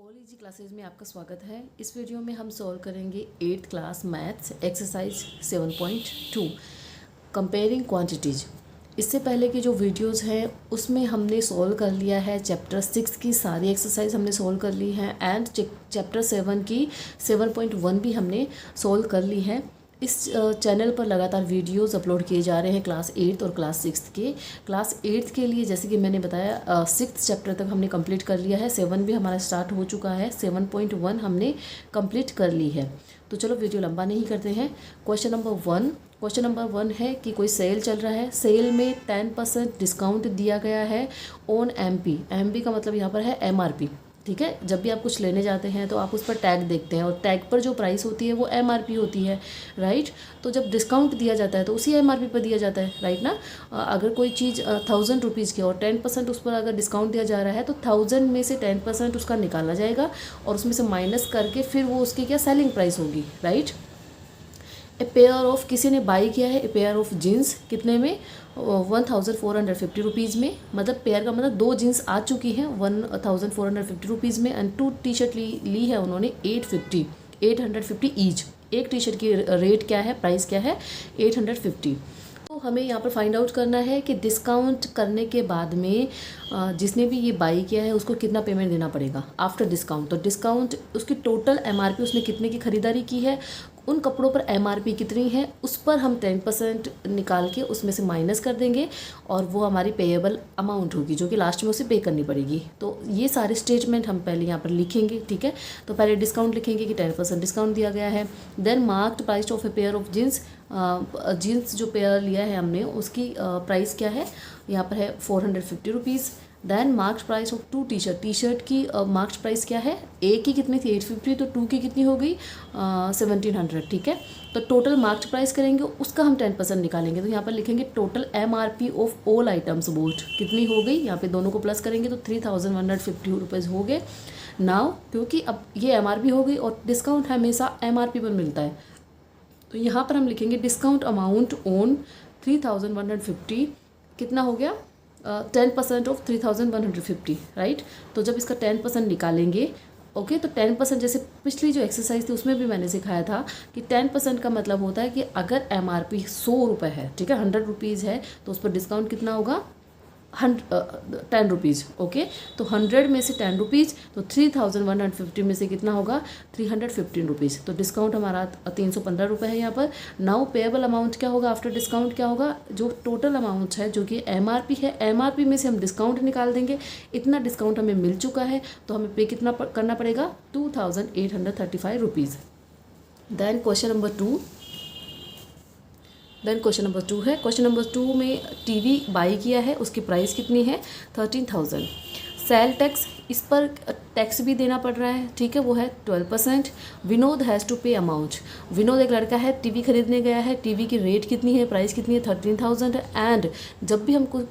All easy classes में आपका स्वागत है। इस वीडियो में हम सॉल्व करेंगे 8th class maths exercise 7.2 comparing quantities. इससे पहले की जो वीडियोस हैं उसमें हमने सॉल्व कर लिया है चैप्टर 6 की सारी एक्सरसाइज हमने सॉल्व कर ली है एंड चैप्टर 7 की 7.1 भी हमने सॉल्व कर ली है। इस चैनल पर लगातार वीडियोस अपलोड किए जा रहे हैं क्लास 8 और क्लास 6 के। क्लास 8 के लिए जैसे कि मैंने बताया 6th चैप्टर तक हमने कंप्लीट कर लिया है, 7 भी हमारा स्टार्ट हो चुका है, 7.1 हमने कंप्लीट कर ली है। तो चलो वीडियो लंबा नहीं करते हैं। क्वेश्चन नंबर 1 है कि कोई सेल चल रहा है, सेल में 10% डिस्काउंट दिया गया है ऑन एमपी का मतलब यहाँ पर है एमआरपी। ठीक है, जब भी आप कुछ लेने जाते हैं तो आप उस पर टैग देखते हैं और टैग पर जो प्राइस होती है वो एमआरपी होती है, राइट। तो जब डिस्काउंट दिया जाता है तो उसी एमआरपी पर दिया जाता है, राइट ना। अगर कोई चीज़ 1000 रुपीज़ की और 10% उस पर अगर डिस्काउंट दिया जा रहा है तो 1000 में से 10% उसका निकाला जाएगा और उसमें से माइनस करके फिर वो उसकी क्या सेलिंग प्राइस होगी, राइट। ए पेयर ऑफ, किसी ने बाई किया है ए पेयर ऑफ जीन्स, कितने में 1450 रुपीज़ में। मतलब पेयर का मतलब 2 जीन्स आ चुकी हैं 1450 रुपीज़ में एंड 2 टी शर्ट ली है उन्होंने 850 ईच। एक टी शर्ट की रेट क्या है, प्राइस क्या है 850। तो हमें यहाँ पर फाइंड आउट करना है कि डिस्काउंट करने के बाद में जिसने भी ये बाई किया है उसको कितना पेमेंट देना पड़ेगा आफ्टर डिस्काउंट। तो डिस्काउंट उसकी टोटल एमआरपी, उसने कितने की खरीदारी की है, उन कपड़ों पर एमआरपी कितनी है, उस पर हम 10% निकाल के उसमें से माइनस कर देंगे और वो हमारी पेएबल अमाउंट होगी जो कि लास्ट में उसे पे करनी पड़ेगी। तो ये सारे स्टेटमेंट हम पहले यहाँ पर लिखेंगे, ठीक है। तो पहले डिस्काउंट लिखेंगे कि 10% डिस्काउंट दिया गया है। Then marked price of a pair of jeans जो पेयर लिया है हमने उसकी प्राइस क्या है, यहाँ पर है 450 rupees. Then marks price of 2 T shirt की मार्क्स प्राइस क्या है, ए की कितनी थी 850, तो 2 की कितनी हो गई 1700, ठीक है। तो टोटल मार्क्स प्राइस करेंगे उसका हम 10% निकालेंगे। तो यहाँ पर लिखेंगे total MRP of all items boat कितनी हो गई, यहाँ पे दोनों को प्लस करेंगे तो 3150 रुपीज़ हो गए। नाउ क्योंकि अब ये एमआरपी हो गई और डिस्काउंट हमेशा एमआरपी पर मिलता है, तो यहाँ पर हम लिखेंगे डिस्काउंट अमाउंट ऑन 3150 कितना हो गया 10% ऑफ 3150, राइट। तो जब इसका 10% निकालेंगे, ओके, तो 10% जैसे पिछली जो एक्सरसाइज थी उसमें भी मैंने सिखाया था कि 10% का मतलब होता है कि अगर एमआरपी 100 रुपये है, ठीक है, 100 रुपीज़ है, तो उस पर डिस्काउंट कितना होगा 10 रुपीज़, ओके। तो 100 में से 10 रुपीज़, तो 3150 में से कितना होगा 315 रुपीज़। तो डिस्काउंट हमारा 315 रुपये है यहाँ पर। नाउ पेएबल अमाउंट क्या होगा आफ्टर डिस्काउंट, क्या होगा, जो टोटल अमाउंट है जो कि एमआरपी है, एमआरपी में से हम डिस्काउंट निकाल देंगे। इतना डिस्काउंट हमें मिल चुका है तो हमें पे कितना करना पड़ेगा 2835 रुपीज़। देन क्वेश्चन नंबर 2 है। क्वेश्चन नंबर 2 में टीवी बाई किया है, उसकी प्राइस कितनी है 13,000। सेल टैक्स, इस पर टैक्स भी देना पड़ रहा है, ठीक है, वो है 12%। विनोद हैज़ टू पे अमाउंट, विनोद एक लड़का है, टीवी खरीदने गया है, टीवी की रेट कितनी है, प्राइस कितनी है 13,000। एंड जब भी हमको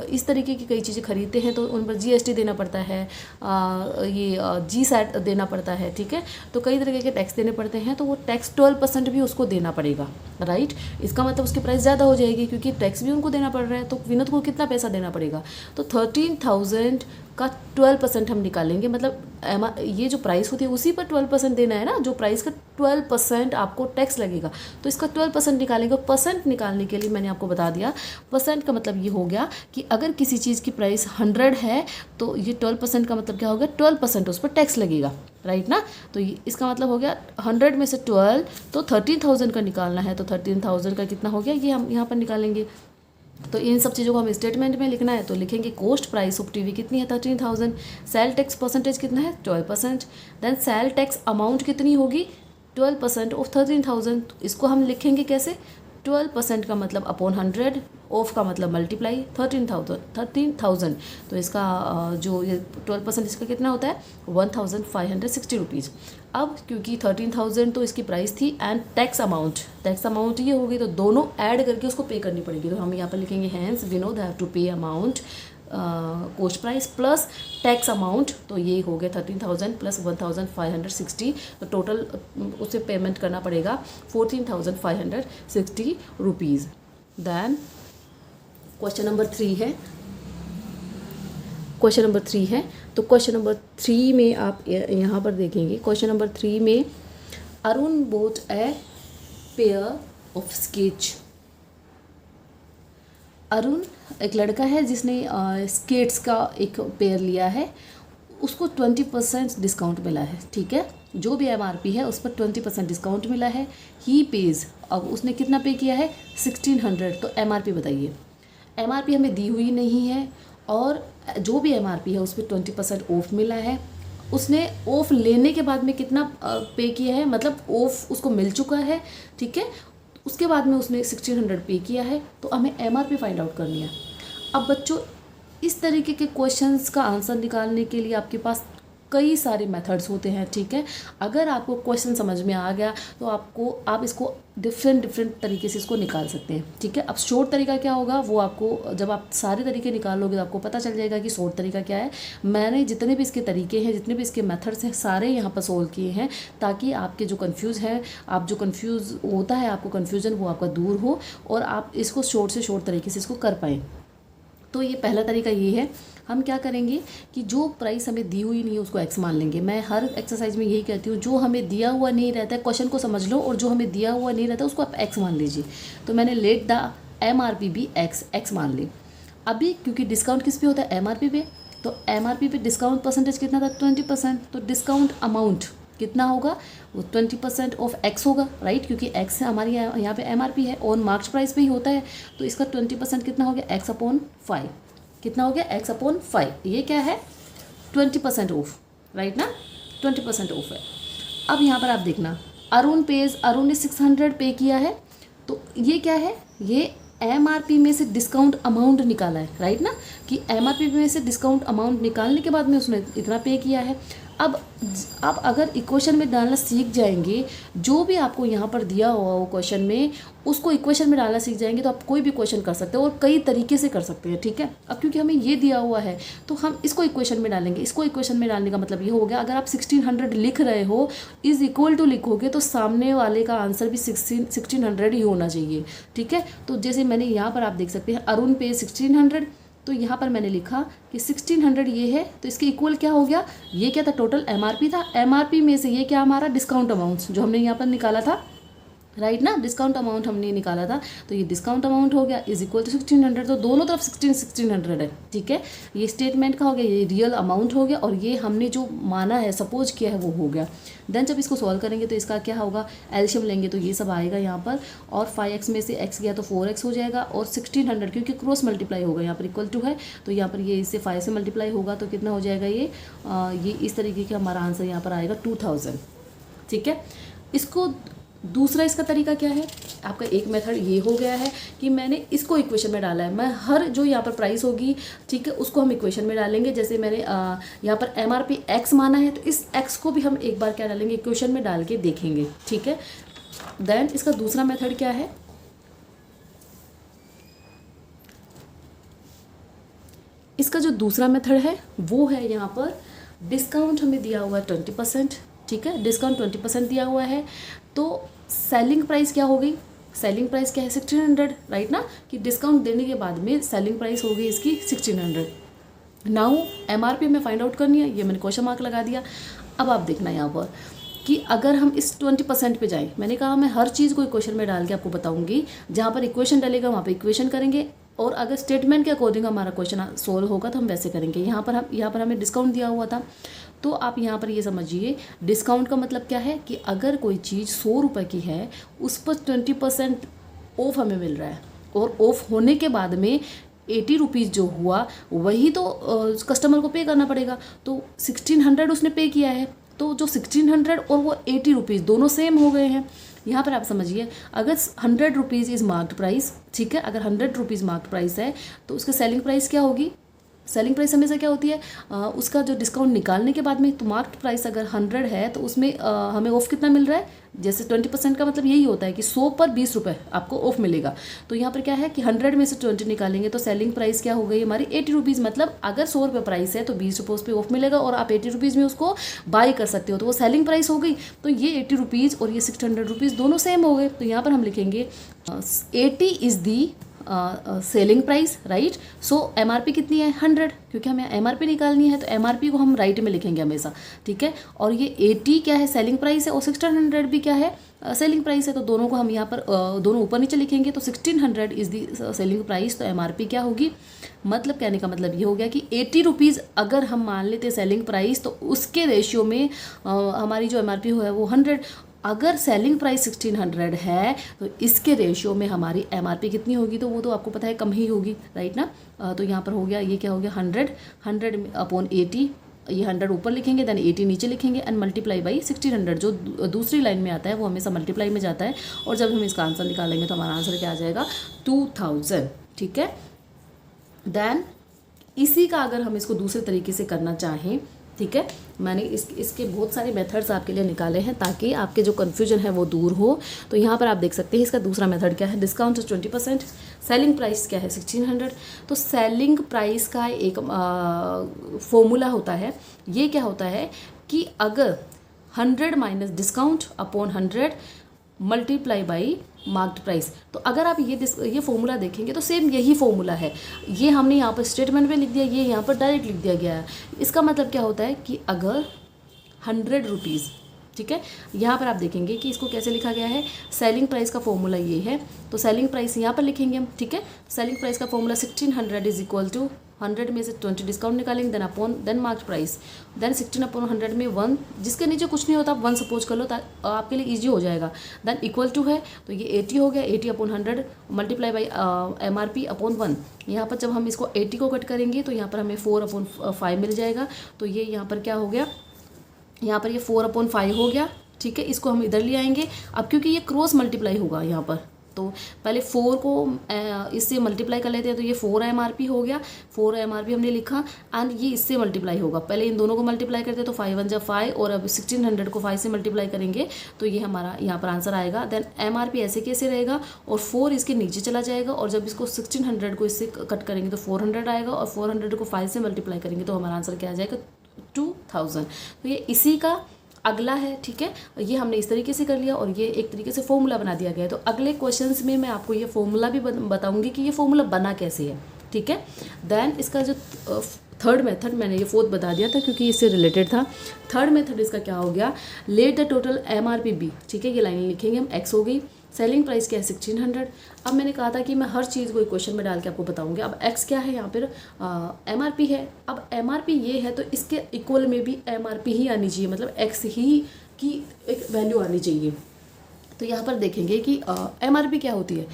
इस तरीके की कई चीज़ें खरीदते हैं तो उन पर जीएसटी देना पड़ता है, ये जी-सैट देना पड़ता है, ठीक है। तो कई तरीके के टैक्स देने पड़ते हैं, तो वो टैक्स 12% भी उसको देना पड़ेगा, राइट। इसका मतलब उसकी प्राइस ज़्यादा हो जाएगी क्योंकि टैक्स भी उनको देना पड़ रहा है। तो विनोद को कितना पैसा देना पड़ेगा, तो 13,000 का 12% हम निकालेंगे। मतलब ये जो प्राइस होती है उसी पर 12% देना है ना, जो प्राइस का 12% आपको टैक्स लगेगा, तो इसका 12% निकालेंगे। परसेंट निकालने के लिए मैंने आपको बता दिया, परसेंट का मतलब ये हो गया कि अगर किसी चीज़ की प्राइस 100 है तो ये 12% का मतलब क्या होगा 12% उस पर टैक्स लगेगा, राइट ना। तो इसका मतलब हो गया 100 में से 12, तो 13,000 का निकालना है, तो 13,000 का कितना हो गया ये हम यहाँ पर निकालेंगे। तो इन सब चीज़ों को हम स्टेटमेंट में लिखना है, तो लिखेंगे कॉस्ट प्राइस ऑफ टीवी कितनी है 13,000, सेल टैक्स परसेंटेज कितना है 12%। देन सेल टैक्स अमाउंट कितनी होगी 12% ऑफ 13,000। तो इसको हम लिखेंगे कैसे, 12% का मतलब अपॉन 100, ऑफ का मतलब मल्टीप्लाई 13,000। तो इसका जो ये 12% इसका कितना होता है 1560 रुपीज़। अब क्योंकि 13,000 तो इसकी प्राइस थी एंड टैक्स अमाउंट ये होगी, तो दोनों ऐड करके उसको पे करनी पड़ेगी। तो हम यहाँ पर लिखेंगे हैंस विनोद हैव टू पे amount cost price plus tax amount, तो ये हो गया 13,000 प्लस 1560। तो टोटल उसे पेमेंट करना पड़ेगा 14,560 रुपीज़। दैन क्वेश्चन नंबर 3 है, तो क्वेश्चन नंबर 3 में आप यहाँ पर देखेंगे, क्वेश्चन नंबर 3 में Arun boat A pair of sketch. Arun एक लड़का है जिसने स्केट्स का एक पेयर लिया है, उसको 20% डिस्काउंट मिला है, ठीक है। जो भी MRP है उस पर 20% डिस्काउंट मिला है। ही पेज, अब उसने कितना पे किया है 1600। तो MRP बताइए। MRP हमें दी हुई नहीं है और जो भी MRP है उस पर 20% ऑफ मिला है। उसने ऑफ लेने के बाद में कितना पे किया है, मतलब ऑफ उसको मिल चुका है, ठीक है। उसके बाद में उसने 1600 पे किया है, तो हमें MRP फाइंड आउट करनी है। अब बच्चों, इस तरीके के क्वेश्चंस का आंसर निकालने के लिए आपके पास कई सारे मेथड्स होते हैं, ठीक है। अगर आपको क्वेश्चन समझ में आ गया तो आप इसको डिफरेंट तरीके से इसको निकाल सकते हैं, ठीक है। अब शॉर्ट तरीका क्या होगा, वो आपको जब आप सारे तरीके निकालोगे तो आपको पता चल जाएगा कि शॉर्ट तरीका क्या है। मैंने जितने भी इसके तरीके हैं, जितने भी इसके मेथड्स हैं, सारे यहाँ पर सोल्व किए हैं, ताकि आपके जो कन्फ्यूज़ है, आप जो कन्फ्यूज़ होता है आपको कन्फ्यूज़न, वो आपका दूर हो और आप इसको शॉर्ट से शॉर्ट तरीके से इसको कर पाएँ। तो ये पहला तरीका ये है, हम क्या करेंगे कि जो प्राइस हमें दी हुई नहीं है उसको x मान लेंगे। मैं हर एक्सरसाइज में यही कहती हूँ, जो हमें दिया हुआ नहीं रहता है, क्वेश्चन को समझ लो, और जो हमें दिया हुआ नहीं रहता है उसको आप x मान लीजिए। तो मैंने लेट द MRP भी x मान ली। अभी क्योंकि डिस्काउंट किस पे होता है, MRP पे, तो MRP पे डिस्काउंट परसेंटेज कितना था 20%। तो डिस्काउंट अमाउंट कितना होगा, वो 20% ऑफ x होगा, राइट, क्योंकि x हमारी यहाँ पे MRP है, ऑन मार्क्स प्राइस पे ही होता है। तो इसका 20% कितना हो गया, x/5। कितना हो गया, x/5। ये क्या है, 20% ऑफ, राइट ना, 20% ऑफ है। अब यहाँ पर आप देखना, अरुण ने 600 पे किया है, तो ये क्या है, ये MRP में से डिस्काउंट अमाउंट निकाला है, राइट ना, कि MRP में से डिस्काउंट अमाउंट निकालने के बाद में उसने इतना पे किया है। अब आप अगर इक्वेशन में डालना सीख जाएंगे, जो भी आपको यहाँ पर दिया हुआ हो क्वेश्चन में, उसको इक्वेशन में डालना सीख जाएंगे, तो आप कोई भी क्वेश्चन कर सकते हो और कई तरीके से कर सकते हैं, ठीक है। अब क्योंकि हमें ये दिया हुआ है तो हम इसको इक्वेशन में डालेंगे। इसको इक्वेशन में डालने का मतलब ये हो गया, अगर आप 1600 लिख रहे हो, इज इक्वल टू लिखोगे तो सामने वाले का आंसर भी 1600 ही होना चाहिए, ठीक है। तो जैसे मैंने यहाँ पर आप देख सकते हैं, अरुण पे 1600, तो यहाँ पर मैंने लिखा कि 1600 ये है, तो इसके इक्वल क्या हो गया, ये क्या था, टोटल MRP था। MRP में से ये क्या हमारा डिस्काउंट अमाउंट जो हमने यहाँ पर निकाला था, राइट ना, डिस्काउंट अमाउंट हमने निकाला था, तो ये डिस्काउंट अमाउंट हो गया इज इक्वल टू 1600। तो दोनों तरफ 1600 है, ठीक है। ये स्टेटमेंट का हो गया, ये रियल अमाउंट हो गया, और ये हमने जो माना है, सपोज किया है, वो हो गया। देन जब इसको सॉल्व करेंगे तो इसका क्या होगा, एलसीएम लेंगे तो ये सब आएगा यहाँ पर, और 5x में से x गया तो 4x हो जाएगा, और 1600 क्योंकि क्रॉस मल्टीप्लाई होगा यहाँ पर, इक्वल टू है, तो यहाँ पर ये इससे 5 से मल्टीप्लाई होगा, तो कितना हो जाएगा, ये इस तरीके का हमारा आंसर यहाँ पर आएगा 2000, ठीक है। इसको दूसरा इसका तरीका क्या है, आपका एक मेथड ये हो गया है कि मैंने इसको इक्वेशन में डाला है। मैं हर जो यहाँ पर प्राइस होगी, ठीक है, उसको हम इक्वेशन में डालेंगे। जैसे मैंने यहाँ पर MRP x माना है, तो इस x को भी हम एक बार क्या डालेंगे, इक्वेशन में डाल के देखेंगे, ठीक है। देन इसका दूसरा मेथड क्या है, इसका जो दूसरा मेथड है वो है यहाँ पर डिस्काउंट हमें दिया हुआ है 20%, ठीक है, डिस्काउंट 20% दिया हुआ है, तो सेलिंग प्राइस क्या हो गई, सेलिंग प्राइस क्या है 1600, राइट ना, कि डिस्काउंट देने के बाद में सेलिंग प्राइस हो गई इसकी 1600। नाउ MRP में फाइंड आउट करनी है, ये मैंने क्वेश्चन मार्क लगा दिया। अब आप देखना यहाँ पर कि अगर हम इस 20% पे जाएं, मैंने कहा मैं हर चीज़ को इक्वेशन में डाल के आपको बताऊंगी, जहाँ पर इक्वेशन डलेगा वहाँ पे इक्वेशन करेंगे, और अगर स्टेटमेंट के अकॉर्डिंग हमारा क्वेश्चन सोल्व होगा तो हम वैसे करेंगे। यहाँ पर हमें डिस्काउंट दिया हुआ था, तो आप यहाँ पर ये समझिए, डिस्काउंट का मतलब क्या है कि अगर कोई चीज़ 100 रुपये की है, उस पर 20% ऑफ हमें मिल रहा है, और ऑफ होने के बाद में 80 रुपीज़ जो हुआ वही तो कस्टमर को पे करना पड़ेगा। तो 1600 उसने पे किया है, तो जो 1600 और वो 80 रुपीज़ दोनों सेम हो गए हैं। यहाँ पर आप समझिए, अगर 100 रुपीज़ इज़ मार्क्ड प्राइस, ठीक है, अगर 100 रुपीज़ मार्क्ड प्राइस है, तो उसका सेलिंग प्राइस क्या होगी, सेलिंग प्राइस हमेशा क्या होती है, उसका जो डिस्काउंट निकालने के बाद में, तो मार्क्ड प्राइस अगर 100 है तो उसमें हमें ऑफ कितना मिल रहा है, जैसे 20% का मतलब यही होता है कि 100 पर 20 रुपये आपको ऑफ मिलेगा। तो यहाँ पर क्या है कि 100 में से 20 निकालेंगे तो सेलिंग प्राइस क्या हो गई हमारी 80 रुपीज़, मतलब अगर 100 रुपये प्राइस है तो 20 रुपये उस पर ऑफ मिलेगा और आप 80 रुपीज़ में उसको बाई कर सकते हो, तो वो सेलिंग प्राइस हो गई। तो ये 80 रुपीज़ और ये 600 रुपीज़ दोनों सेम हो गए, तो यहाँ पर हम लिखेंगे 80 is the selling price, right. So MRP कितनी है 100, क्योंकि हमें एमआरपी निकालनी है तो एमआरपी को हम राइट में लिखेंगे हमेशा, ठीक है। और ये 80 क्या है सेलिंग प्राइस है और 1600 भी क्या है सेलिंग प्राइस है, तो दोनों को हम यहाँ पर दोनों ऊपर नीचे लिखेंगे। तो 1600 इज़ दी सेलिंग प्राइस, तो एमआरपी क्या होगी, मतलब कहने का मतलब ये हो गया कि 80 रुपीज़ अगर हम मान लेते हैं सेलिंग प्राइस, तो उसके रेशियो में हमारी जो एमआरपी है वो 100। अगर सेलिंग प्राइस 1600 है तो इसके रेशियो में हमारी एमआरपी कितनी होगी, तो वो तो आपको पता है कम ही होगी, राइट ना। तो यहाँ पर हो गया, ये क्या हो गया 100 अपॉन 80, ये 100 ऊपर लिखेंगे, देन 80 नीचे लिखेंगे एंड मल्टीप्लाई बाई 1600। जो दूसरी लाइन में आता है वो हमेशा मल्टीप्लाई में जाता है, और जब हम इसका आंसर निकालेंगे तो हमारा आंसर क्या आ जाएगा 2000, ठीक है। देन इसी का अगर हम इसको दूसरे तरीके से करना चाहें, ठीक है, मैंने इसके बहुत सारे मेथड्स आपके लिए निकाले हैं ताकि आपके जो कन्फ्यूजन है वो दूर हो। तो यहाँ पर आप देख सकते हैं इसका दूसरा मेथड क्या है, डिस्काउंट 20%, सेलिंग प्राइस क्या है 1600। तो सेलिंग प्राइस का एक फॉर्मूला होता है, ये क्या होता है कि अगर 100 minus discount upon 100 multiply by marked price. तो अगर आप ये फॉर्मूला देखेंगे तो सेम यही फॉर्मूला है, ये हमने यहाँ पर स्टेटमेंट में लिख दिया, ये यहाँ पर डायरेक्ट लिख दिया गया है। इसका मतलब क्या होता है कि अगर 100 रुपीज़, ठीक है, यहाँ पर आप देखेंगे कि इसको कैसे लिखा गया है, सेलिंग प्राइस का फॉर्मूला ये है, तो सेलिंग प्राइस यहाँ पर लिखेंगे हम, ठीक है। सेलिंग प्राइस का फॉर्मूला 1600 इज इक्वल टू 100 में से 20 डिस्काउंट निकालेंगे, then marked price, then 16 upon 100 में 1, जिसके नीचे कुछ नहीं होता आप 1 सपोज कर लो, आपके लिए इजी हो जाएगा। देन इक्वल टू है तो ये 80 हो गया, 80 upon 100 multiply by MRP upon 1। यहाँ पर जब हम इसको 80 को कट करेंगे तो यहाँ पर हमें 4 अपॉन 5 मिल जाएगा, तो ये यहाँ पर क्या हो गया, यहाँ पर ये 4 अपॉन 5 हो गया, ठीक है। इसको हम इधर ले आएंगे अब, क्योंकि ये क्रॉस मल्टीप्लाई होगा यहाँ पर, तो पहले 4 को इससे मल्टीप्लाई कर लेते हैं, तो ये 4 एमआरपी हो गया, 4 एमआरपी हमने लिखा, एंड ये इससे मल्टीप्लाई होगा, पहले इन दोनों को मल्टीप्लाई करते हैं तो 5 1 जब 5, और अब 1600 को 5 से मल्टीप्लाई करेंगे तो ये हमारा यहाँ पर आंसर आएगा। देन एमआरपी ऐसे कैसे रहेगा, और 4 इसके नीचे चला जाएगा, और जब इसको 1600 को इससे कट करेंगे तो 400 आएगा, और 400 को 5 से मल्टीप्लाई करेंगे तो हमारा आंसर क्या आ जाएगा 2000। तो ये इसी का अगला है, ठीक है। ये हमने इस तरीके से कर लिया और ये एक तरीके से फॉर्मूला बना दिया गया है। तो अगले क्वेश्चंस में मैं आपको ये फॉर्मूला भी बताऊंगी कि ये फॉर्मूला बना कैसे है, ठीक है। देन इसका जो थर्ड मेथड, मैंने ये फोर्थ बता दिया था क्योंकि इससे रिलेटेड था। थर्ड मेथड इसका क्या हो गया, let the total MRP be, ठीक है, ये लाइन लिखेंगे हम, एक्स हो गई, सेलिंग प्राइस क्या है 1600। अब मैंने कहा था कि मैं हर चीज़ को एक क्वेश्चन में डाल के आपको बताऊंगी। अब एक्स क्या है, यहाँ पर एमआरपी है। अब एमआरपी ये है तो इसके इक्वल में भी एमआरपी ही आनी चाहिए, मतलब एक्स ही की एक वैल्यू आनी चाहिए। तो यहाँ पर देखेंगे कि एमआरपी क्या होती है,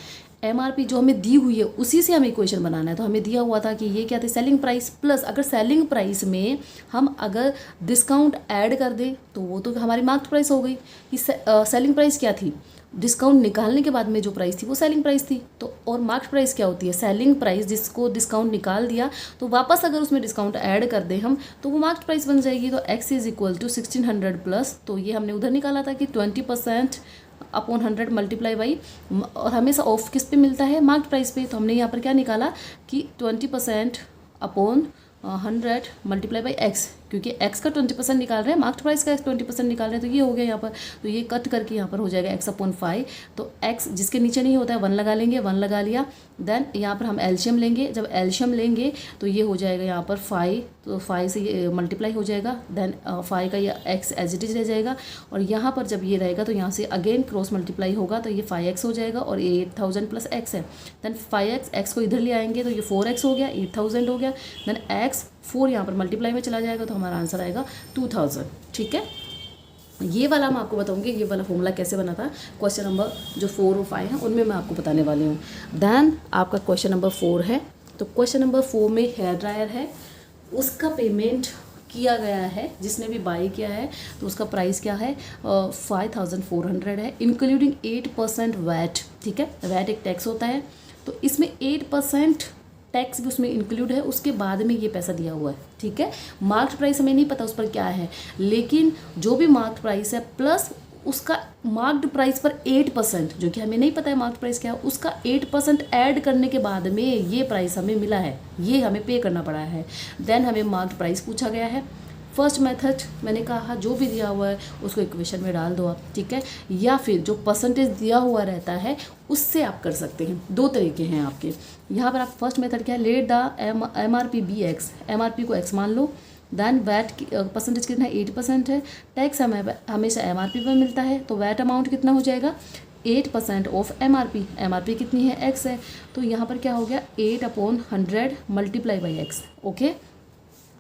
एमआरपी जो हमें दी हुई है उसी से हमें इक्वेशन बनाना है। तो हमें दिया हुआ था कि ये क्या थी, सेलिंग प्राइस प्लस, अगर सेलिंग प्राइस में हम अगर डिस्काउंट ऐड कर दें तो वो तो हमारी मार्क्ड प्राइस हो गई। कि सेलिंग प्राइस क्या थी, डिस्काउंट निकालने के बाद में जो प्राइस थी वो सेलिंग प्राइस थी। तो और मार्क्ड प्राइस क्या होती है, सेलिंग प्राइस जिसको डिस्काउंट निकाल दिया तो वापस अगर उसमें डिस्काउंट ऐड कर दें हम तो वो मार्क्ड प्राइस बन जाएगी। तो x is equal to 1600 plus, तो ये हमने उधर निकाला था कि 20% अपॉन 100 मल्टीप्लाई बाई, और हमेशा ऑफ किस पे मिलता है, मार्क्ड प्राइस पे। तो हमने यहाँ पर क्या निकाला कि 20% अपॉन 100 मल्टीप्लाई बाई एक्स, क्योंकि एक्स का 20% निकाल रहे हैं, मार्क्ड प्राइस का 20% निकाल रहे हैं, तो ये हो गया यहाँ पर। तो ये कट करके यहाँ पर हो जाएगा एक्स अपॉन 5। तो एक्स जिसके नीचे नहीं होता है 1 लगा लेंगे, 1 लगा लिया। देन यहाँ पर हम एलशियम लेंगे, जब एलशियम लेंगे तो ये हो जाएगा यहाँ पर 5, तो 5 से ये मल्टीप्लाई हो जाएगा। देन 5 का ये एक्स एज इट इज रह जाएगा, और यहाँ पर जब ये रहेगा तो यहाँ से अगेन क्रॉस मल्टीप्लाई होगा, तो ये 5x हो जाएगा, और 8000 प्लस एक्स है। देन 5x, एक्स को इधर ले आएंगे तो ये 4x हो गया, 8000 हो गया। देन एक्स 4 यहाँ पर मल्टीप्लाई में चला जाएगा तो हमारा आंसर आएगा 2000, ठीक है। ये वाला मैं आपको बताऊंगी, ये वाला फॉर्मूला कैसे बना था, क्वेश्चन नंबर जो 4 और 5 हैं उनमें मैं आपको बताने वाली हूँ। देन आपका क्वेश्चन नंबर 4 है, तो क्वेश्चन नंबर 4 में हेयर ड्रायर है, उसका पेमेंट किया गया है, जिसने भी बाई किया है तो उसका प्राइस क्या है 5400 है, इंक्लूडिंग 8% वैट, ठीक है। वैट एक टैक्स होता है, तो इसमें 8% टैक्स भी उसमें इंक्लूड है, उसके बाद में ये पैसा दिया हुआ है, ठीक है। मार्क्ड प्राइस हमें नहीं पता उस पर क्या है, लेकिन जो भी मार्क्ड प्राइस है प्लस उसका मार्क्ड प्राइस पर 8%, जो कि हमें नहीं पता है मार्क्ड प्राइस क्या है, उसका 8% ऐड करने के बाद में ये प्राइस हमें मिला है, ये हमें पे करना पड़ा है। देन हमें मार्क्ड प्राइस पूछा गया है, फर्स्ट मेथड मैंने कहा जो भी दिया हुआ है उसको इक्वेशन में डाल दो आप, ठीक है, या फिर जो परसेंटेज दिया हुआ रहता है उससे आप कर सकते हैं। दो तरीके हैं आपके यहाँ पर। आप फर्स्ट मेथड क्या है, let the MRP be x, MRP को x मान लो, देन वैट परसेंटेज कितना है 8% है, टैक्स हमें हमेशा MRP पर मिलता है, तो वैट अमाउंट कितना हो जाएगा 8% ऑफ MRP, MRP कितनी है x है, तो यहाँ पर क्या हो गया 8/100 मल्टीप्लाई बाई एक्स। ओके,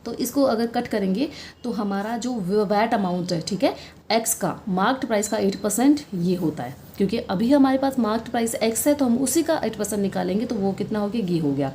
तो इसको अगर कट करेंगे तो हमारा जो वैट अमाउंट है, ठीक है, एक्स का मार्क्ड प्राइस का 8% ये होता है, क्योंकि अभी हमारे पास मार्क्ड प्राइस एक्स है तो हम उसी का 8% निकालेंगे, तो वो कितना हो गया ये हो गया।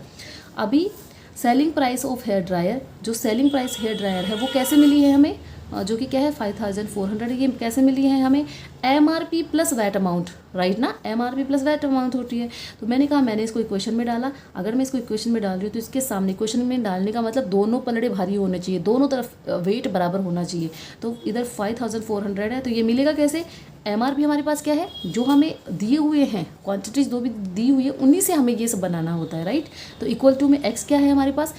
अभी selling price of hair dryer, जो सेलिंग प्राइस हेयर ड्रायर है वो कैसे मिली है हमें, जो कि क्या है 5400, ये कैसे मिली है हमें, MRP plus VAT amount, right ना, MRP प्लस वैट अमाउंट होती है। तो मैंने कहा मैंने इसको इक्वेशन में डाला, अगर मैं इसको इक्वेशन में डाल रही हूँ तो इसके सामने इक्वेशन में डालने का मतलब दोनों पलड़े भारी होने चाहिए, दोनों तरफ वेट बराबर होना चाहिए। तो इधर 5400 है, तो ये मिलेगा कैसे, MRP हमारे पास क्या है, जो हमें दिए हुए हैं क्वांटिटीज जो भी दी हुई है उन्हीं से हमें ये सब बनाना होता है, राइट। तो इक्वल टू में x क्या है हमारे पास,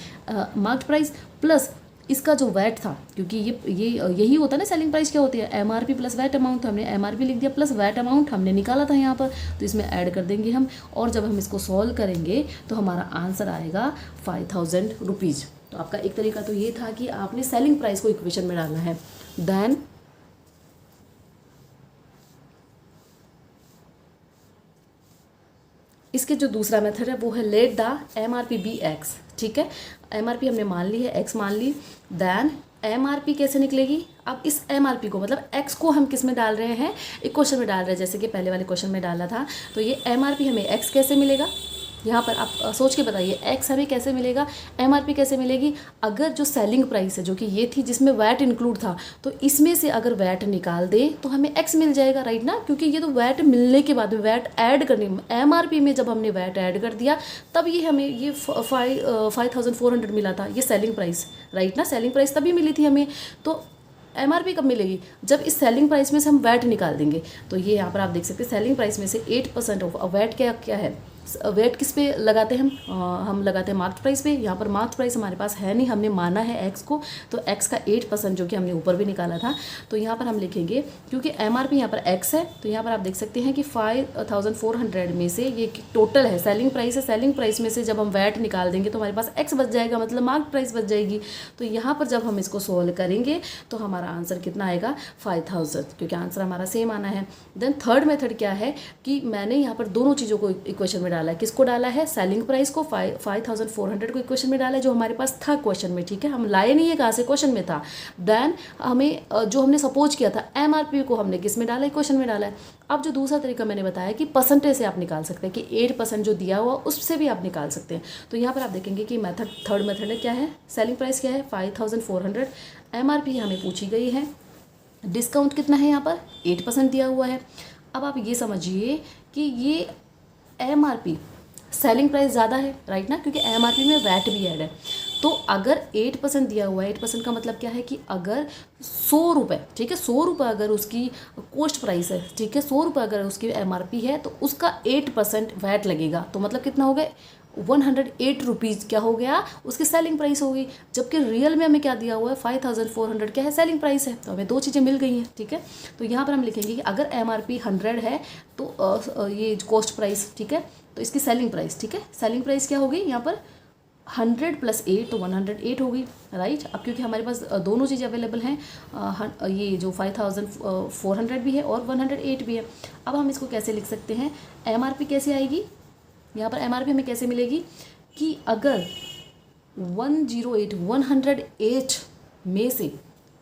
मार्क्ड प्राइस प्लस इसका जो वैट था, क्योंकि ये यही होता है ना सेलिंग प्राइस क्या होती है, MRP प्लस वैट अमाउंट, हमने MRP लिख दिया प्लस वैट अमाउंट हमने निकाला था यहाँ पर, तो इसमें ऐड कर देंगे हम, और जब हम इसको सॉल्व करेंगे तो हमारा आंसर आएगा 5000 रुपीज़। तो आपका एक तरीका तो ये था कि आपने सेलिंग प्राइस को इक्वेशन में डालना है। देन इसके जो दूसरा मेथड है वो है let the MRP be x, ठीक है, MRP हमने मान ली है, x मान ली, देन MRP कैसे निकलेगी, अब इस MRP को मतलब x को हम किस में डाल रहे हैं, इक्वेशन में डाल रहे हैं, जैसे कि पहले वाले क्वेश्चन में डाला था। तो ये MRP हमें x कैसे मिलेगा, यहाँ पर आप सोच के बताइए, x हमें कैसे मिलेगा, MRP कैसे मिलेगी, अगर जो सेलिंग प्राइस है जो कि ये थी जिसमें वैट इंक्लूड था, तो इसमें से अगर वैट निकाल दें तो हमें x मिल जाएगा, राइट ना, क्योंकि ये तो वैट मिलने के बाद वैट ऐड करने, MRP में जब हमने वैट ऐड कर दिया तब ये हमें ये 5400 मिला था, ये सेलिंग प्राइस, राइट ना, सेलिंग प्राइस तभी मिली थी हमें। तो MRP कब मिलेगी, जब इस सेलिंग प्राइस में से हम वैट निकाल देंगे। तो ये यहाँ पर आप देख सकते हैं सेलिंग प्राइस में से 8% ऑफ वैट क्या क्या है, वेट किस पे लगाते हैं हम लगाते हैं मार्क्ड प्राइस पे। यहाँ पर मार्क्ड प्राइस हमारे पास है नहीं, हमने माना है एक्स को, तो एक्स का 8% जो कि हमने ऊपर भी निकाला था, तो यहाँ पर हम लिखेंगे क्योंकि MRP यहाँ पर एक्स है, तो यहाँ पर आप देख सकते हैं कि 5400 में से ये टोटल है सेलिंग प्राइस है, सेलिंग प्राइस में से जब हम वैट निकाल देंगे तो हमारे पास एक्स बच जाएगा, मतलब मार्क्ड प्राइस बच जाएगी। तो यहाँ पर जब हम इसको सॉल्व करेंगे तो हमारा आंसर कितना आएगा 5000, क्योंकि आंसर हमारा सेम आना है। देन थर्ड मेथड क्या है कि मैंने यहाँ पर दोनों चीज़ों को इक्वेशन में डाला है, किसको डाला है, सेलिंग प्राइस को 5400 को इक्वेशन में डाला है, जो हमारे पास था क्वेश्चन में, ठीक है, हम लाए नहीं है कहाँ से, क्वेश्चन में था। देन हमें जो हमने सपोज किया था MRP को हमने किस में डाला है, इक्वेशन में डाला है। अब जो दूसरा तरीका मैंने बताया कि परसेंटेज से आप निकाल सकते हैं कि 8% जो दिया हुआ उससे भी आप निकाल सकते हैं। तो यहाँ पर आप देखेंगे कि मेथड थर्ड मेथड है क्या है, सेलिंग प्राइस क्या है 5400, MRP हमें पूछी गई है, डिस्काउंट कितना है यहाँ पर 8% दिया हुआ है। अब आप ये समझिए कि ये MRP सेलिंग प्राइस ज़्यादा है, राइट ना, क्योंकि MRP में वैट भी ऐड है। तो अगर 8% दिया हुआ है, 8% का मतलब क्या है कि अगर 100 रुपये, ठीक है, 100 रुपये अगर उसकी कॉस्ट प्राइस है, ठीक है, 100 रुपये अगर उसकी MRP है तो उसका 8% वैट लगेगा, तो मतलब कितना हो गया 108 रुपीज़ क्या हो गया उसकी सेलिंग प्राइस हो गई। जबकि रियल में हमें क्या दिया हुआ है 5400 क्या है सेलिंग प्राइस है, तो हमें दो चीज़ें मिल गई हैं, ठीक है। तो यहाँ पर हम लिखेंगे कि अगर MRP 100 है तो ये कॉस्ट प्राइस, ठीक है, तो इसकी सेलिंग प्राइस, ठीक है, सेलिंग प्राइस क्या होगी यहाँ पर 100 + 8 तो 108 होगी, राइट। अब क्योंकि हमारे पास दोनों चीज़ें अवेलेबल हैं, ये जो 5400 भी है और 108 भी है। अब हम इसको कैसे लिख सकते हैं, MRP कैसे आएगी, यहाँ पर MRP हमें कैसे मिलेगी कि अगर 108 में से,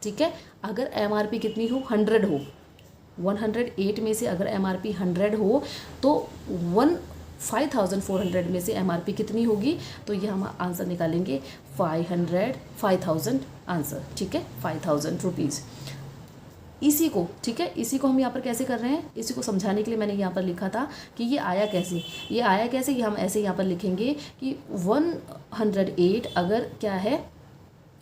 ठीक है, अगर MRP कितनी हो 100 हो, 108 में से अगर MRP 100 हो तो 5400 में से MRP कितनी होगी, तो ये हम आंसर निकालेंगे 5000 आंसर, ठीक है, 5000 रुपीज़। इसी को, ठीक है, इसी को हम यहाँ पर कैसे कर रहे हैं, इसी को समझाने के लिए मैंने यहाँ पर लिखा था कि ये आया कैसे, ये हम ऐसे यहाँ पर लिखेंगे कि 108 अगर क्या है,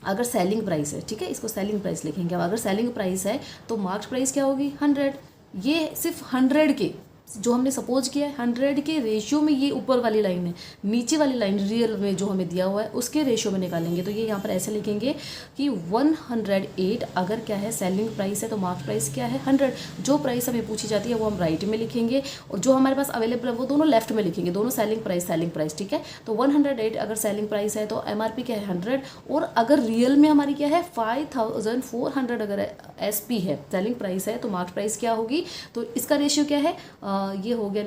अगर सेलिंग प्राइस है, ठीक है, इसको सेलिंग प्राइस लिखेंगे। अब अगर सेलिंग प्राइस है तो मार्क्स प्राइस क्या होगी 100, ये सिर्फ 100 के जो हमने सपोज किया है 100 के रेशियो में ये ऊपर वाली लाइन है, नीचे वाली लाइन रियल में जो हमें दिया हुआ है उसके रेशियो में निकालेंगे। तो ये यहाँ पर ऐसे लिखेंगे कि 108 अगर क्या है सेलिंग प्राइस है तो मार्केट प्राइस क्या है 100। जो प्राइस हमें पूछी जाती है वो हम राइट में लिखेंगे और जो हमारे पास अवेलेबल है वो दोनों लेफ्ट में लिखेंगे, दोनों सेलिंग प्राइस, ठीक है। तो 108 अगर सेलिंग प्राइस है तो MRP क्या है 100, और अगर रियल में हमारी क्या है 5400 अगर SP है सेलिंग प्राइस है तो मार्केट प्राइस क्या होगी। तो इसका रेशियो क्या है, ये हो गया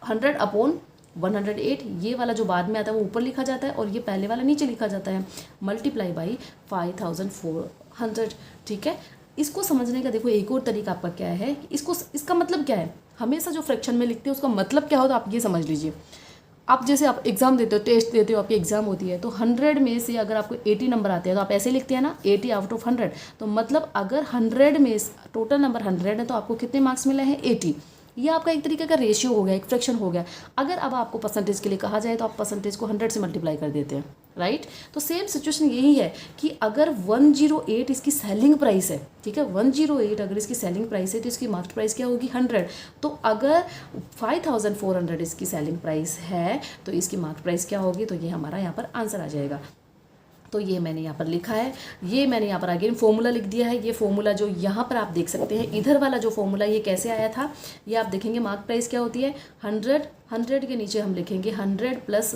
100/108। ये वाला जो बाद में आता है वो ऊपर लिखा जाता है और ये पहले वाला नीचे लिखा जाता है, मल्टीप्लाई बाई 5400, ठीक है। इसको समझने का देखो एक और तरीका आपका क्या है, इसका मतलब क्या है, हमेशा जो फ्रैक्शन में लिखते हैं उसका मतलब क्या होता है आप ये समझ लीजिए। आप जैसे आप एग्ज़ाम देते हो, टेस्ट देते हो, आपकी एग्ज़ाम होती है तो 100 में से अगर आपको 80 नंबर आते हैं तो आप ऐसे लिखते हैं ना 80/100। तो मतलब अगर 100 में टोटल नंबर 100 है तो आपको कितने मार्क्स मिले हैं 80। ये आपका एक तरीके का रेशियो हो गया, एक फ्रैक्शन हो गया। अगर अब आपको परसेंटेज के लिए कहा जाए तो आप परसेंटेज को 100 से मल्टीप्लाई कर देते हैं, राइट। तो सेम सिचुएशन यही है कि अगर 108 इसकी सेलिंग प्राइस है, ठीक है, 108 अगर इसकी सेलिंग प्राइस है तो इसकी मार्केट प्राइस क्या होगी 100। तो अगर 5400 इसकी सेलिंग प्राइस है तो इसकी मार्केट प्राइस क्या होगी, तो ये हमारा यहाँ पर आंसर आ जाएगा। तो ये मैंने यहाँ पर लिखा है, ये मैंने यहाँ पर अगेन फॉर्मूला लिख दिया है। ये फॉर्मूला जो यहाँ पर आप देख सकते हैं, इधर वाला जो फॉर्मूला ये कैसे आया था, ये आप देखेंगे मार्केट प्राइस क्या होती है 100 के नीचे हम लिखेंगे 100 प्लस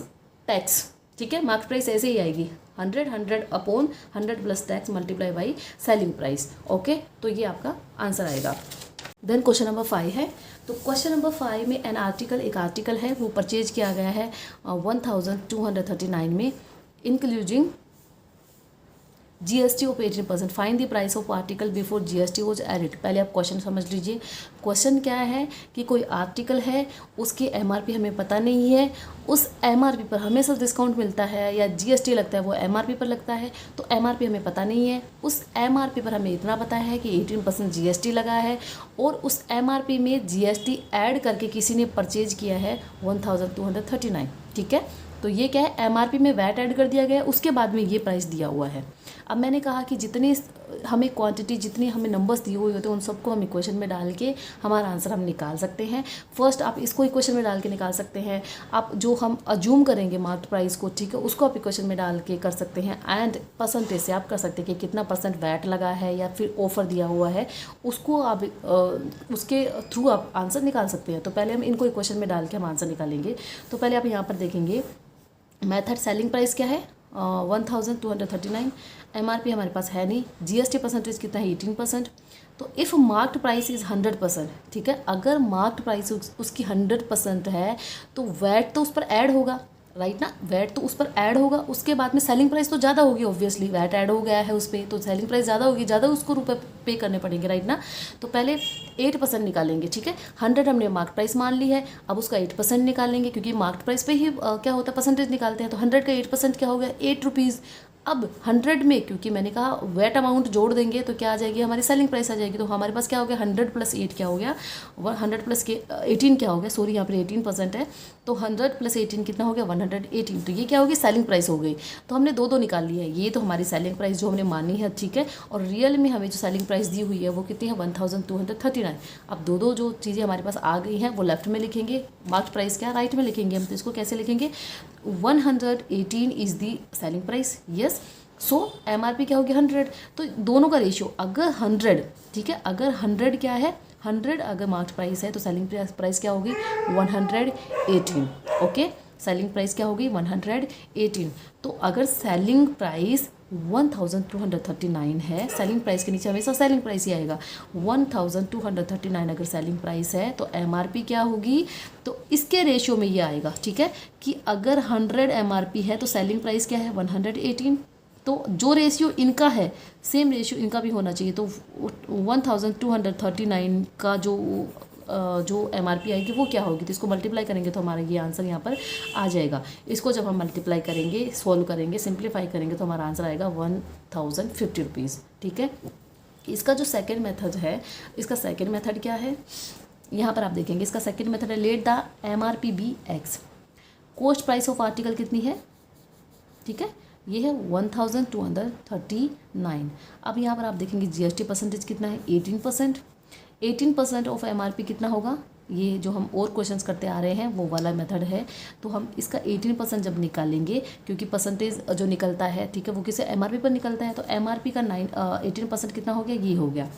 टैक्स, ठीक है। मार्केट प्राइस ऐसे ही आएगी 100/100 plus tax multiply by selling price, okay. तो ये आपका आंसर आएगा। देन क्वेश्चन नंबर 5 है। तो क्वेश्चन नंबर 5 में एक आर्टिकल है वो परचेज किया गया है 1239 में, including GST of 18%। Find the price of article before GST was added. पहले आप क्वेश्चन समझ लीजिए। क्वेश्चन क्या है कि कोई आर्टिकल है, उसकी MRP हमें पता नहीं है, उस MRP पर हमेशा डिस्काउंट मिलता है या GST लगता है, वो MRP पर लगता है। तो MRP हमें पता नहीं है, उस MRP पर हमें इतना पता है कि 18% GST लगा है और उस MRP में GST ऐड करके किसी ने परचेज किया है 1239, ठीक है। तो ये क्या है, MRP में वैट ऐड कर दिया गया है, उसके बाद में ये प्राइस दिया हुआ है। अब मैंने कहा कि जितनी हमें क्वांटिटी, जितनी हमें नंबर्स दिए हुए होते हैं उन सबको हम इक्वेशन में डाल के हमारा आंसर हम निकाल सकते हैं। फर्स्ट आप इसको इक्वेशन में डाल के निकाल सकते हैं। आप जो हम अज्यूम करेंगे मार्केट प्राइस को, ठीक है, उसको आप इक्वेशन में डाल के कर सकते हैं। एंड परसेंटेज से आप कर सकते हैं कि कितना % वैट लगा है या फिर ऑफर दिया हुआ है, उसको आप उसके थ्रू आप आंसर निकाल सकते हैं। तो पहले हम इनको इक्वेशन में डाल के हम आंसर निकालेंगे। तो पहले आप यहाँ पर देखेंगे मेथड, सेलिंग प्राइस क्या है 1239, MRP हमारे पास है नहीं, GST परसेंटेज कितना है 18%। तो इफ़ मार्क्ड प्राइस इज़ 100%, ठीक है, अगर मार्क्ड प्राइस उसकी 100% है तो वैट तो उस पर ऐड होगा, राइट ना, वैट तो उस पर ऐड होगा। उसके बाद में सेलिंग प्राइस तो ज़्यादा होगी, ऑब्वियसली वैट ऐड हो गया है उस पर तो सेलिंग प्राइस ज़्यादा होगी, ज़्यादा उसको रुपए पे करने पड़ेंगे, राइट ना। तो पहले 8% निकालेंगे, ठीक है। 100 हमने मार्केट प्राइस मान ली है, अब उसका 8% निकालेंगे क्योंकि मार्केट प्राइस पे ही क्या होता है परसेंटेज निकालते हैं। तो 100 का 8% क्या हो गया 8 रुपीज़। अब 100 में क्योंकि मैंने कहा वेट अमाउंट जोड़ देंगे तो क्या आ जाएगी हमारी सेलिंग प्राइस आ जाएगी। तो हमारे पास क्या हो गया 100 + 8 क्या हो गया 100 + 18 क्या हो गया, सॉरी यहाँ पर 18% है तो 100 + 18 कितना हो गया 118। तो ये क्या होगी सेलिंग प्राइस हो गई। तो हमने दो निकाल ली है, ये तो हमारी सेलिंग प्राइस जो हमने मानी है, ठीक है। और रियल में हमें जो सेलिंग प्राइस दी हुई है वो कितनी है 1239। अब दो जो चीज़ें हमारे पास आ गई हैं वो लेफ्ट में लिखेंगे, मार्केट प्राइस क्या राइट में लिखेंगे हम। तो इसको कैसे लिखेंगे 118 is the selling price, yes. So MRP क्या हो गया 100। तो दोनों का रेशियो अगर 100, ठीक है, अगर 100 क्या है 100 अगर मार्केट प्राइस है तो सेलिंग प्राइस क्या होगी 118, ओके। सेलिंग प्राइस क्या होगी 118। तो अगर सेलिंग प्राइस 1239 है, सेलिंग प्राइस के नीचे हमेशा सेलिंग प्राइस ही आएगा, 1239 अगर सेलिंग प्राइस है तो MRP क्या होगी, तो इसके रेशियो में ये आएगा, ठीक है, कि अगर 100 MRP है तो सेलिंग प्राइस क्या है 118। तो जो रेशियो इनका है सेम रेशियो इनका भी होना चाहिए। तो 1239 का जो MRP आएगी वो क्या होगी, तो इसको मल्टीप्लाई करेंगे तो हमारा ये आंसर यहाँ पर आ जाएगा। इसको जब हम मल्टीप्लाई करेंगे, सॉल्व करेंगे, सिंप्लीफाई करेंगे तो हमारा आंसर आएगा 1050 रुपीज़, ठीक है। इसका जो सेकेंड मेथड है, इसका सेकेंड मेथड क्या है यहाँ पर आप देखेंगे, इसका सेकेंड मेथड है let the MRP be X। Cost price of article कितनी है, ठीक है, ये है 1239। अब यहाँ पर आप देखेंगे GST परसेंटेज कितना है 18%। 18% ऑफ MRP कितना होगा, ये जो हम और क्वेश्चंस करते आ रहे हैं वो वाला मेथड है। तो हम इसका 18% जब निकालेंगे, क्योंकि परसेंटेज जो निकलता है, ठीक है, वो किसे MRP पर निकलता है, तो MRP का 18% कितना हो गया, ये हो गया।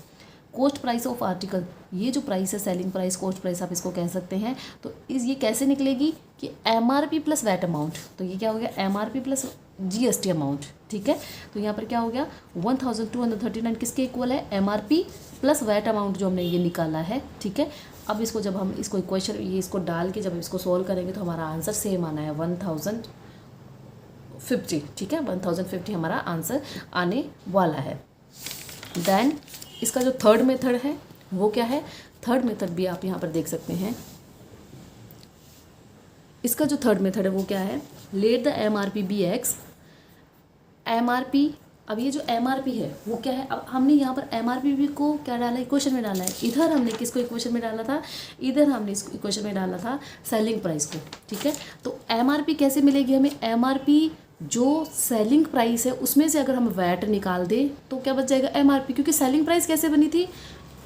कॉस्ट प्राइस ऑफ आर्टिकल, ये जो प्राइस है, सेलिंग प्राइस, कॉस्ट प्राइस आप इसको कह सकते हैं। तो ये कैसे निकलेगी कि MRP प्लस वैट अमाउंट, तो ये क्या हो गया, MRP प्लस GST अमाउंट, ठीक है। तो यहाँ पर क्या हो गया, 1239 किसके इक्वल है, MRP प्लस वैट अमाउंट जो हमने ये निकाला है, ठीक है। अब इसको जब हम इसको इक्वेशन ये इसको डाल के जब इसको सॉल्व करेंगे तो हमारा आंसर सेम आना है 1050, ठीक है, 1050 हमारा आंसर आने वाला है। देन इसका जो थर्ड मेथड है वो क्या है, थर्ड मेथड भी आप यहाँ पर देख सकते हैं। इसका जो थर्ड मेथड है वो क्या है, let the MRP be X, MRP, अब ये जो MRP है वो क्या है, अब हमने यहाँ पर MRP को क्या डाला है, इक्वेशन में डाला है। इधर हमने किसको इक्वेशन में डाला था, इधर हमने इसको इक्वेशन में डाला था सेलिंग प्राइस को, ठीक है। तो MRP कैसे मिलेगी हमें, MRP जो सेलिंग प्राइस है उसमें से अगर हम वैट निकाल दें तो क्या बच जाएगा, MRP, क्योंकि सेलिंग प्राइस कैसे बनी थी,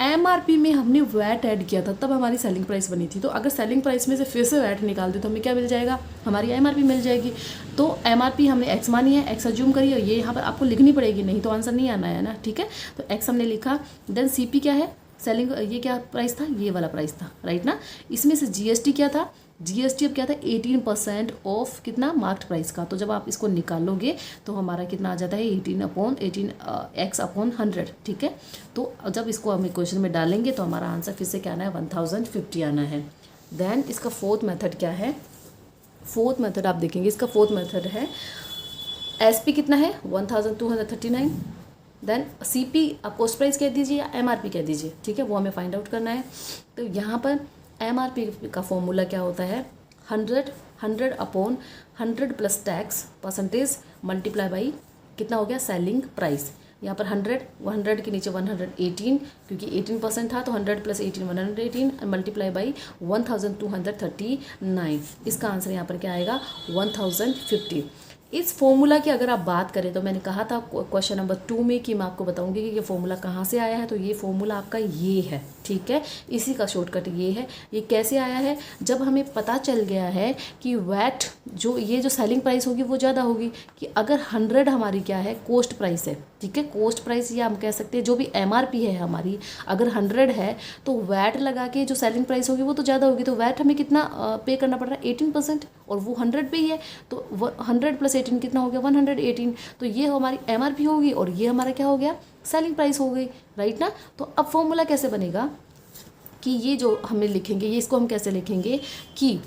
MRP में हमने वैट ऐड किया था तब हमारी सेलिंग प्राइस बनी थी। तो अगर सेलिंग प्राइस में से फिर से वैट निकाल दे तो हमें क्या मिल जाएगा, हमारी MRP मिल जाएगी। तो MRP हमने X मानी है, X अज्यूम करिए, और ये यहाँ पर आपको लिखनी पड़ेगी, नहीं तो आंसर नहीं आना है ना, ठीक है। तो X हमने लिखा, देन CP क्या है, सेलिंग, ये क्या प्राइस था, ये वाला प्राइस था, राइट ना। इसमें से GST क्या था, GST अब क्या था, 18% ऑफ कितना, मार्क्ड प्राइस का। तो जब आप इसको निकालोगे तो हमारा कितना आ जाता है, 18 X अपॉन 100, ठीक है। तो जब इसको हम इक्वेशन में डालेंगे तो हमारा आंसर फिर से क्या आना है, 1050 आना है। देन इसका फोर्थ मेथड क्या है, फोर्थ मेथड आप देखेंगे, इसका फोर्थ मेथड है SP कितना है, 1239, देन CP आप कॉस्ट प्राइस कह दीजिए या MRP कह दीजिए, ठीक है, वो हमें फाइंड आउट करना है। तो यहाँ पर MRP का फॉर्मूला क्या होता है, 100 upon 100 plus tax percentage multiply by कितना हो गया, सेलिंग प्राइस। यहाँ पर 100 के नीचे 118, क्योंकि 18% था तो 100 प्लस 18 118 मल्टीप्लाई बाई 1239। इसका आंसर यहाँ पर क्या आएगा, 1050। इस फॉर्मूला की अगर आप बात करें तो मैंने कहा था क्वेश्चन नंबर 2 में कि मैं आपको बताऊंगी कि ये फॉर्मूला कहाँ से आया है। तो ये फॉर्मूला आपका ये है, ठीक है, इसी का शॉर्टकट ये है। ये कैसे आया है, जब हमें पता चल गया है कि वैट जो ये जो सेलिंग प्राइस होगी वो ज़्यादा होगी, कि अगर 100 हमारी क्या है, कॉस्ट प्राइस है, ठीक है, कॉस्ट प्राइस या हम कह सकते हैं जो भी MRP है हमारी, अगर 100 है तो वैट लगा के जो सेलिंग प्राइस होगी वो तो ज़्यादा होगी। तो वैट हमें कितना पे करना पड़ रहा है, 18%, और वो 100 पे ही है। तो 100 प्लस 18 कितना हो गया, 118। तो ये हमारी MRP होगी और ये हमारा क्या हो गया, सेलिंग प्राइस हो गई, राइट ना। तो अब फॉर्मूला कैसे बनेगा कि ये जो हमें लिखेंगे, ये इसको हम कैसे लिखेंगे कि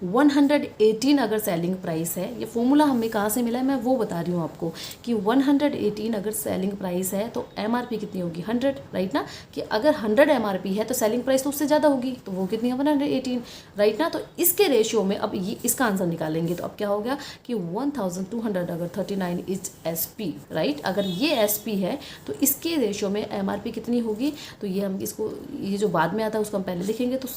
118 अगर सेलिंग प्राइस है, ये फॉर्मूला हमें कहाँ से मिला है मैं वो बता रही हूँ आपको, कि 118 अगर सेलिंग प्राइस है तो MRP कितनी होगी, 100, राइट ना। कि अगर 100 MRP है तो सेलिंग प्राइस तो उससे ज़्यादा होगी, तो वो कितनी है, 118, राइट ना। तो इसके रेशियो में अब ये इसका आंसर निकालेंगे तो अब क्या हो गया कि 1200 अगर 39 इज SP, राइट। अगर ये SP है तो इसके रेशियो में MRP कितनी होगी, तो ये हम इसको, ये जो बाद में आता है उसको हम पहले लिखेंगे। तो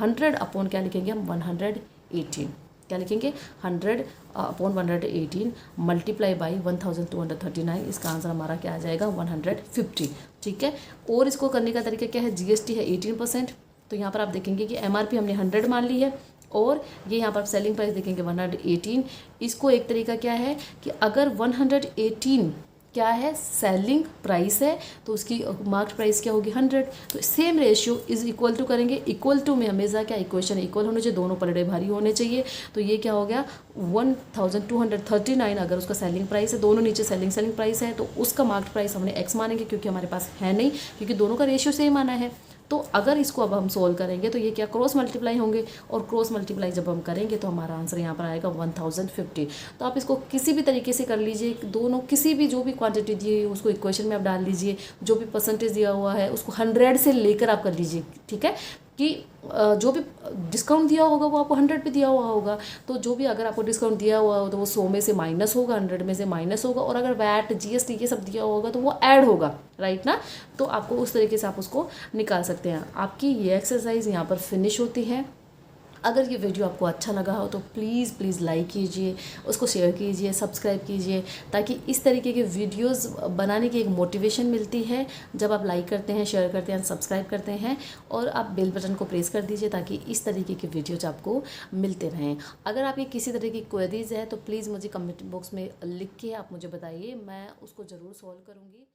100 अपॉन क्या लिखेंगे हम, 118, क्या लिखेंगे, 100 अपॉन 118 मल्टीप्लाई बाई 1239। इसका आंसर हमारा क्या आ जाएगा, 150, ठीक है। और इसको करने का तरीका क्या है, GST है 18%, तो यहाँ पर आप देखेंगे कि MRP हमने 100 मान ली है, और ये यहाँ पर आप सेलिंग प्राइस देखेंगे 118। इसको एक तरीका क्या है कि अगर 118 क्या है, सेलिंग प्राइस है, तो उसकी मार्क्ड प्राइस क्या होगी, 100। तो same ratio is equal to करेंगे, इक्वल टू में हमेशा क्या इक्वेशन इक्वल होने चाहिए, दोनों पलड़े भारी होने चाहिए। तो ये क्या हो गया, 1239 अगर उसका सेलिंग प्राइस है, दोनों नीचे सेलिंग प्राइस है, तो उसका मार्क्ड प्राइस हमने X मानेंगे, क्योंकि हमारे पास है नहीं, क्योंकि दोनों का रेशियो सेम आना है। तो अगर इसको अब हम सोल्व करेंगे तो ये क्या क्रॉस मल्टीप्लाई होंगे, और क्रॉस मल्टीप्लाई जब हम करेंगे तो हमारा आंसर यहाँ पर आएगा 1050। तो आप इसको किसी भी तरीके से कर लीजिए, दोनों किसी भी जो भी क्वांटिटी दी है उसको इक्वेशन में आप डाल लीजिए, जो भी परसेंटेज दिया हुआ है उसको 100 से लेकर आप कर लीजिए, ठीक है, कि जो भी डिस्काउंट दिया होगा वो आपको 100 पे दिया हुआ होगा। तो जो भी अगर आपको डिस्काउंट दिया हुआ हो तो वो 100 में से माइनस होगा, 100 में से माइनस होगा, और अगर वैट GST ये सब दिया होगा तो वो ऐड होगा, राइट ना। तो आपको उस तरीके से आप उसको निकाल सकते हैं। आपकी ये एक्सरसाइज यहाँ पर फिनिश होती है। अगर ये वीडियो आपको अच्छा लगा हो तो प्लीज़ लाइक कीजिए, उसको शेयर कीजिए, सब्सक्राइब कीजिए, ताकि इस तरीके के वीडियोस बनाने की एक मोटिवेशन मिलती है जब आप लाइक करते हैं, शेयर करते हैं, सब्सक्राइब करते हैं। और आप बेल बटन को प्रेस कर दीजिए ताकि इस तरीके के वीडियोज आपको मिलते रहें। अगर आपकी किसी तरह की क्वेरीज है तो प्लीज़ मुझे कमेंट बॉक्स में लिख के आप मुझे बताइए, मैं उसको ज़रूर सॉल्व करूँगी।